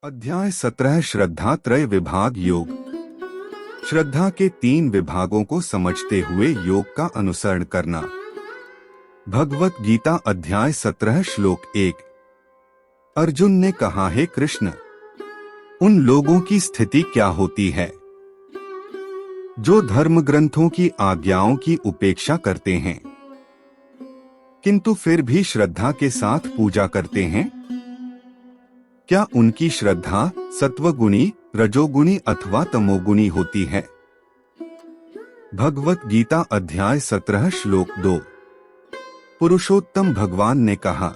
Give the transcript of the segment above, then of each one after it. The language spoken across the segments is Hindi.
अध्याय 17 श्रद्धा त्रय विभाग योग। श्रद्धा के 3 विभागों को समझते हुए योग का अनुसरण करना। भगवत गीता अध्याय 17 श्लोक 1। अर्जुन ने कहा, हे कृष्ण, उन लोगों की स्थिति क्या होती है जो धर्म ग्रंथों की आज्ञाओं की उपेक्षा करते हैं किंतु फिर भी श्रद्धा के साथ पूजा करते हैं? क्या उनकी श्रद्धा सत्वगुणी, रजोगुणी अथवा तमोगुणी होती है? भगवत गीता अध्याय 17 श्लोक 2। पुरुषोत्तम भगवान ने कहा,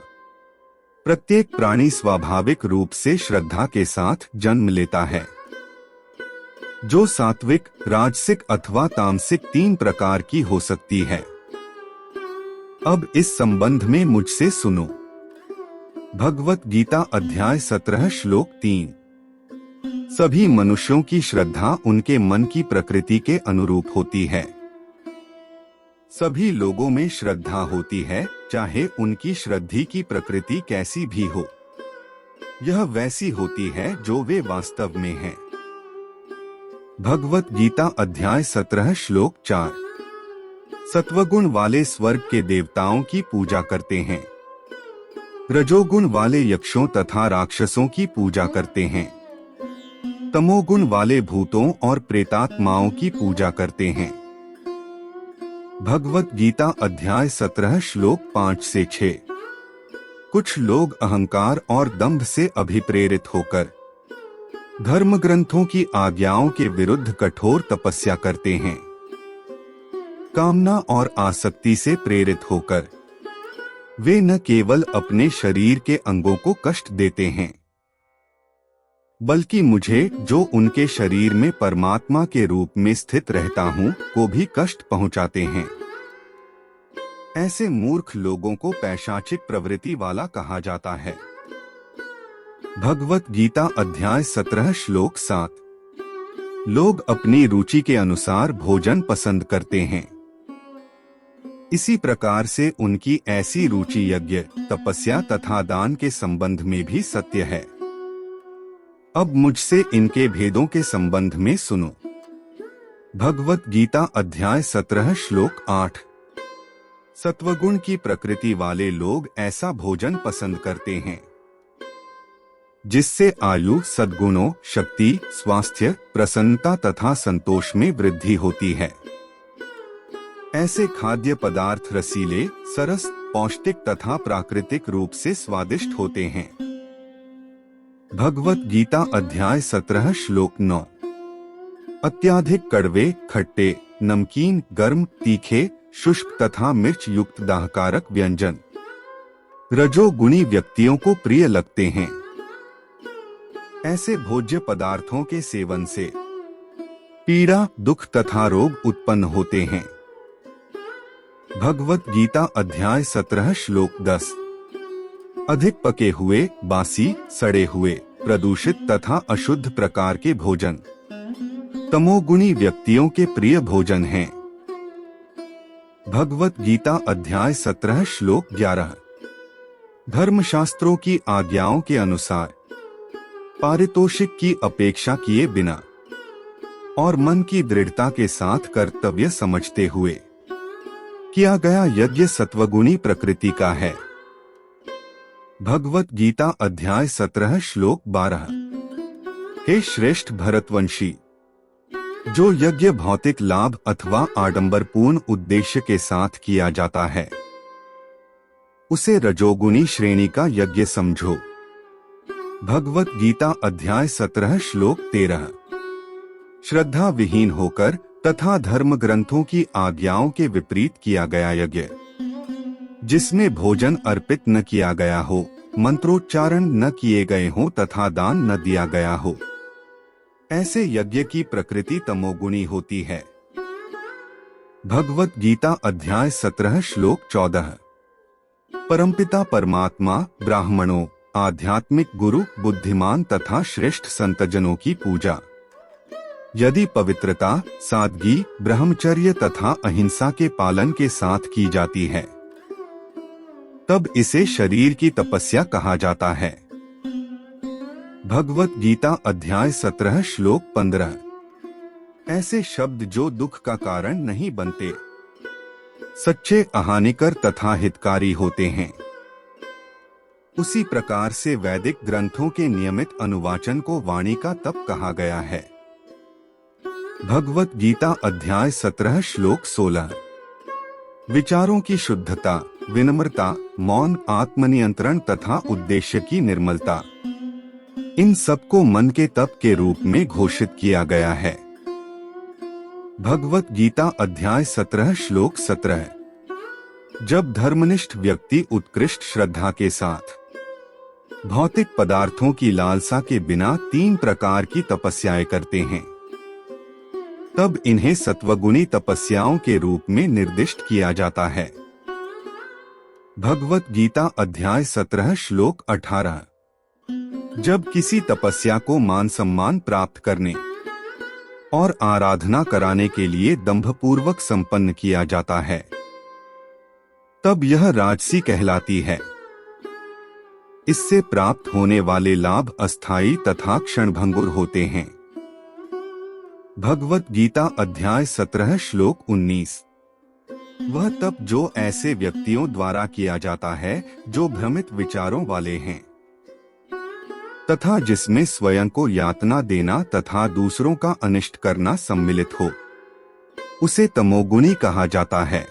प्रत्येक प्राणी स्वाभाविक रूप से श्रद्धा के साथ जन्म लेता है, जो सात्विक, राजसिक अथवा तामसिक 3 प्रकार की हो सकती है। अब इस संबंध में मुझसे सुनो। भगवत गीता अध्याय 17 श्लोक 3। सभी मनुष्यों की श्रद्धा उनके मन की प्रकृति के अनुरूप होती है। सभी लोगों में श्रद्धा होती है, चाहे उनकी श्रद्धि की प्रकृति कैसी भी हो। यह वैसी होती है जो वे वास्तव में हैं। भगवत गीता अध्याय 17 श्लोक 4। सत्वगुण वाले स्वर्ग के देवताओं की पूजा करते हैं, रजोगुण वाले यक्षों तथा राक्षसों की पूजा करते हैं, तमोगुण वाले भूतों और प्रेतात्माओं की पूजा करते हैं। भगवत गीता अध्याय 17 श्लोक 5 से 6। कुछ लोग अहंकार और दंभ से अभिप्रेरित होकर धर्म ग्रंथों की आज्ञाओं के विरुद्ध कठोर तपस्या करते हैं। कामना और आसक्ति से प्रेरित होकर वे न केवल अपने शरीर के अंगों को कष्ट देते हैं, बल्कि मुझे, जो उनके शरीर में परमात्मा के रूप में स्थित रहता हूँ, को भी कष्ट पहुँचाते हैं। ऐसे मूर्ख लोगों को पैशाचिक प्रवृत्ति वाला कहा जाता है। भगवत गीता अध्याय 17 श्लोक 7। लोग अपनी रुचि के अनुसार भोजन पसंद करते हैं, इसी प्रकार से उनकी ऐसी रुचि यज्ञ, तपस्या तथा दान के संबंध में भी सत्य है। अब मुझसे इनके भेदों के संबंध में सुनो। भगवत गीता अध्याय 17 श्लोक 8। सत्वगुण की प्रकृति वाले लोग ऐसा भोजन पसंद करते हैं जिससे आयु, सद्गुणों, शक्ति, स्वास्थ्य, प्रसन्नता तथा संतोष में वृद्धि होती है। ऐसे खाद्य पदार्थ रसीले, सरस, पौष्टिक तथा प्राकृतिक रूप से स्वादिष्ट होते हैं। भगवत गीता अध्याय 17 श्लोक 9। अत्याधिक कड़वे, खट्टे, नमकीन, गर्म, तीखे, शुष्क तथा मिर्च युक्त दाहकारक व्यंजन रजोगुणी व्यक्तियों को प्रिय लगते हैं। ऐसे भोज्य पदार्थों के सेवन से पीड़ा, दुख तथा रोग उत्पन्न होते हैं। भगवत गीता अध्याय 17 श्लोक 10। अधिक पके हुए, बासी, सड़े हुए, प्रदूषित तथा अशुद्ध प्रकार के भोजन तमोगुणी व्यक्तियों के प्रिय भोजन हैं। भगवत गीता अध्याय 17 श्लोक 11। धर्मशास्त्रों की आज्ञाओं के अनुसार पारितोषिक की अपेक्षा किए बिना और मन की दृढ़ता के साथ कर्तव्य समझते हुए किया गया यज्ञ सत्वगुणी प्रकृति का है। भगवत गीता अध्याय 17 श्लोक 12। हे श्रेष्ठ भरतवंशी, जो यज्ञ भौतिक लाभ अथवा आडंबरपूर्ण उद्देश्य के साथ किया जाता है, उसे रजोगुणी श्रेणी का यज्ञ समझो। भगवत गीता अध्याय 17 श्लोक 13। श्रद्धा विहीन होकर तथा धर्म ग्रंथों की आज्ञाओं के विपरीत किया गया यज्ञ, जिसमें भोजन अर्पित न किया गया हो, मंत्रोच्चारण न किए गए हो तथा दान न दिया गया हो, ऐसे यज्ञ की प्रकृति तमोगुणी होती है। भगवत गीता अध्याय 17 श्लोक 14। परमपिता परमात्मा, ब्राह्मणों, आध्यात्मिक गुरु, बुद्धिमान तथा श्रेष्ठ संतजनों की पूजा यदि पवित्रता, सादगी, ब्रह्मचर्य तथा अहिंसा के पालन के साथ की जाती है, तब इसे शरीर की तपस्या कहा जाता है। भगवत गीता अध्याय 17 श्लोक 15। ऐसे शब्द जो दुख का कारण नहीं बनते, सच्चे हानिकर तथा हितकारी होते हैं। उसी प्रकार से वैदिक ग्रंथों के नियमित अनुवाचन को वाणी का तप कहा गया है। भगवत गीता अध्याय 17 श्लोक 16। विचारों की शुद्धता, विनम्रता, मौन, आत्मनियंत्रण तथा उद्देश्य की निर्मलता, इन सबको मन के तप के रूप में घोषित किया गया है। भगवत गीता अध्याय 17 श्लोक 17। जब धर्मनिष्ठ व्यक्ति उत्कृष्ट श्रद्धा के साथ भौतिक पदार्थों की लालसा के बिना 3 प्रकार की तपस्याएं करते हैं, तब इन्हें सत्वगुणी तपस्याओं के रूप में निर्दिष्ट किया जाता है। भगवत गीता अध्याय 17 श्लोक 18। जब किसी तपस्या को मान सम्मान प्राप्त करने और आराधना कराने के लिए दंभपूर्वक संपन्न किया जाता है, तब यह राजसी कहलाती है। इससे प्राप्त होने वाले लाभ अस्थायी तथा क्षणभंगुर होते हैं। भगवत गीता अध्याय 17 श्लोक 19। वह तप जो ऐसे व्यक्तियों द्वारा किया जाता है जो भ्रमित विचारों वाले हैं तथा जिसमें स्वयं को यातना देना तथा दूसरों का अनिष्ट करना सम्मिलित हो, उसे तमोगुणी कहा जाता है।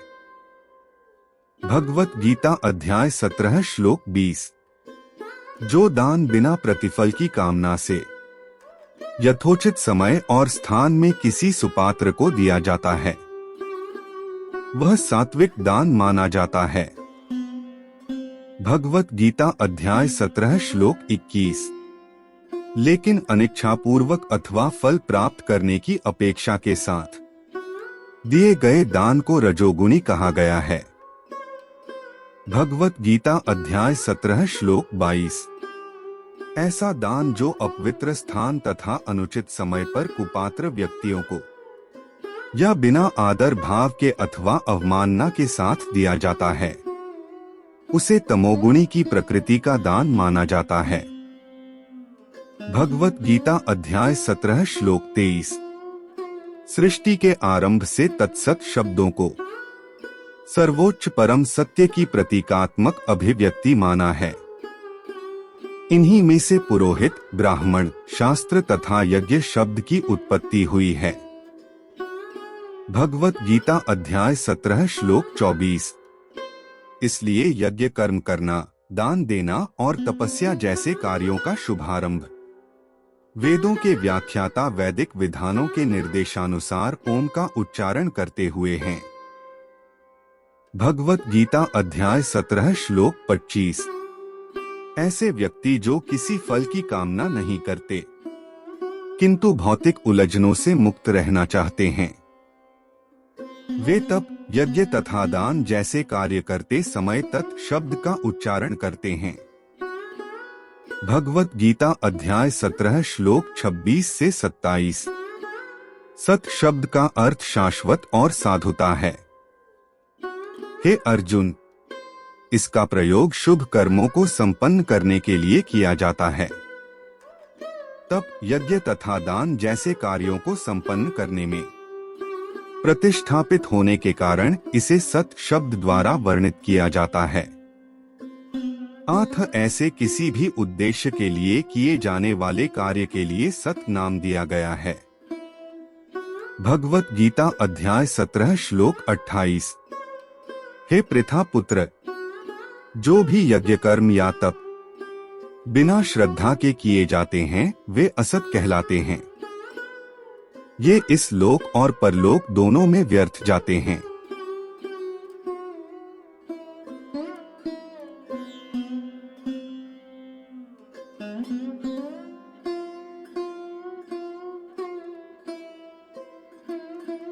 भगवत गीता अध्याय 17 श्लोक 20। जो दान बिना प्रतिफल की कामना से यथोचित समय और स्थान में किसी सुपात्र को दिया जाता है, वह सात्विक दान माना जाता है। भगवत गीता अध्याय 17 श्लोक 21। लेकिन अनिच्छापूर्वक अथवा फल प्राप्त करने की अपेक्षा के साथ दिए गए दान को रजोगुणी कहा गया है। भगवत गीता अध्याय 17 श्लोक 22। ऐसा दान जो अपवित्र स्थान तथा अनुचित समय पर कुपात्र व्यक्तियों को या बिना आदर भाव के अथवा अवमानना के साथ दिया जाता है, उसे तमोगुणी की प्रकृति का दान माना जाता है। भगवत गीता अध्याय 17 श्लोक 23। सृष्टि के आरंभ से तत्सत शब्दों को सर्वोच्च परम सत्य की प्रतीकात्मक अभिव्यक्ति माना है। इन्हीं में से पुरोहित, ब्राह्मण, शास्त्र तथा यज्ञ शब्द की उत्पत्ति हुई है। भगवत गीता अध्याय 17 श्लोक 24। इसलिए यज्ञ कर्म करना, दान देना और तपस्या जैसे कार्यों का शुभारंभ वेदों के व्याख्याता वैदिक विधानों के निर्देशानुसार ओम का उच्चारण करते हुए हैं। भगवत गीता अध्याय 17 श्लोक 25। ऐसे व्यक्ति जो किसी फल की कामना नहीं करते किंतु भौतिक उलझनों से मुक्त रहना चाहते हैं, वे तप, यज्ञ तथा दान जैसे कार्य करते समय तत् शब्द का उच्चारण करते हैं। भगवत गीता अध्याय 17 श्लोक 26 से 27। सत शब्द का अर्थ शाश्वत और साधुता है। हे अर्जुन, इसका प्रयोग शुभ कर्मों को संपन्न करने के लिए किया जाता है। तप, यज्ञ तथा दान जैसे कार्यों को संपन्न करने में प्रतिष्ठापित होने के कारण इसे सत शब्द द्वारा वर्णित किया जाता है। अतः ऐसे किसी भी उद्देश्य के लिए किए जाने वाले कार्य के लिए सत नाम दिया गया है। भगवत गीता अध्याय 17 श्लोक 28। हे पृथा पुत्र, जो भी यज्ञ कर्म या तप बिना श्रद्धा के किए जाते हैं, वे असत कहलाते हैं। ये इस लोक और परलोक दोनों में व्यर्थ जाते हैं।